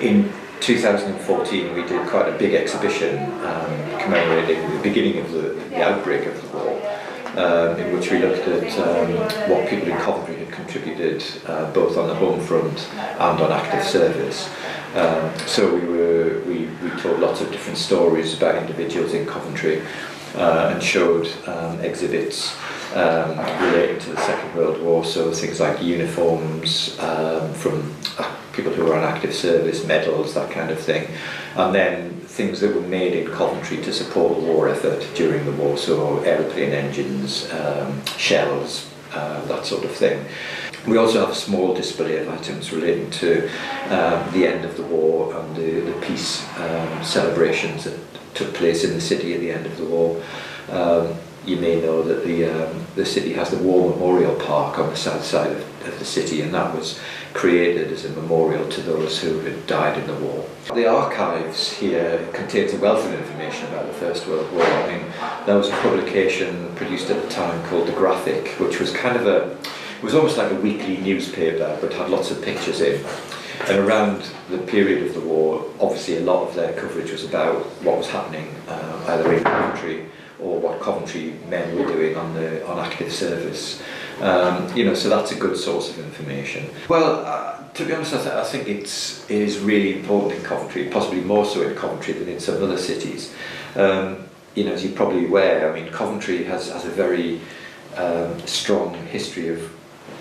In 2014 we did quite a big exhibition commemorating the beginning of the outbreak of the war, in which we looked at what people in Coventry had contributed both on the home front and on active service. So we told lots of different stories about individuals in Coventry and showed exhibits relating to the Second World War, so things like uniforms from people who were on active service, medals, that kind of thing, and then things that were made in Coventry to support the war effort during the war, so aeroplane engines, shells, that sort of thing. We also have a small display of items relating to the end of the war and the peace celebrations that took place in the city at the end of the war. You may know that the city has the War Memorial Park on the south side of the city, and that was created as a memorial to those who had died in the war. The archives here contains a wealth of information about the First World War. I mean, there was a publication produced at the time called The Graphic, which was kind of it was almost like a weekly newspaper, but had lots of pictures in. And around the period of the war, obviously a lot of their coverage was about what was happening either in Coventry or what Coventry men were doing on active service. So that's a good source of information. Well, to be honest, I think it is really important in Coventry, possibly more so in Coventry than in some other cities. As you're probably aware, I mean, Coventry has a very strong history of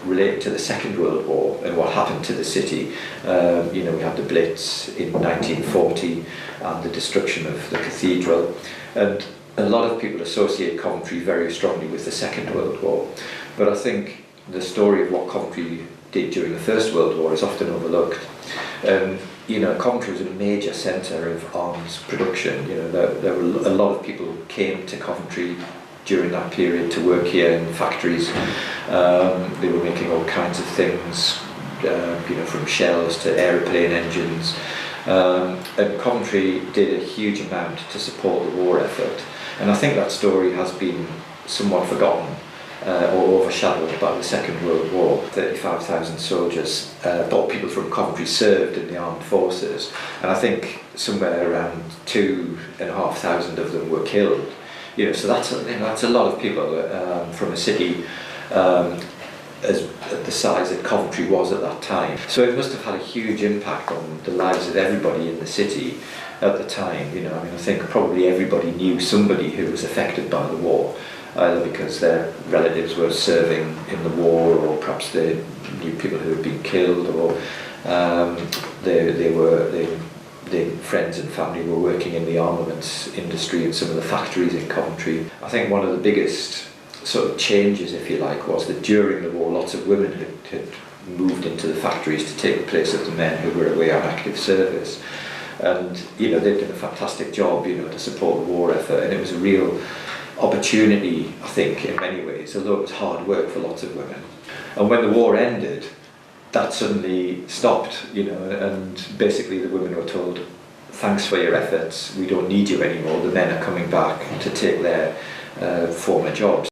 related to the Second World War and what happened to the city. We had the Blitz in 1940 and the destruction of the cathedral, and a lot of people associate Coventry very strongly with the Second World War, but I think the story of what Coventry did during the First World War is often overlooked. Coventry was a major centre of arms production. There were a lot of people who came to Coventry during that period to work here in factories. They were making all kinds of things, from shells to aeroplane engines. And Coventry did a huge amount to support the war effort. And I think that story has been somewhat forgotten or overshadowed by the Second World War. 35,000 soldiers, people from Coventry served in the armed forces, and I think somewhere around 2,500 of them were killed. So that's a lot of people from a city as the size that Coventry was at that time. So it must have had a huge impact on the lives of everybody in the city at the time. I think probably everybody knew somebody who was affected by the war, either because their relatives were serving in the war, or perhaps they knew people who had been killed, or their friends and family were working in the armaments industry in some of the factories in Coventry. I think one of the biggest sort of changes, if you like, was that during the war lots of women had moved into the factories to take the place of the men who were away on active service. And they'd done a fantastic job to support the war effort, and it was a real opportunity, I think, in many ways, although it was hard work for lots of women. And when the war ended, that suddenly stopped, and basically the women were told, thanks for your efforts, we don't need you anymore, the men are coming back to take their former jobs.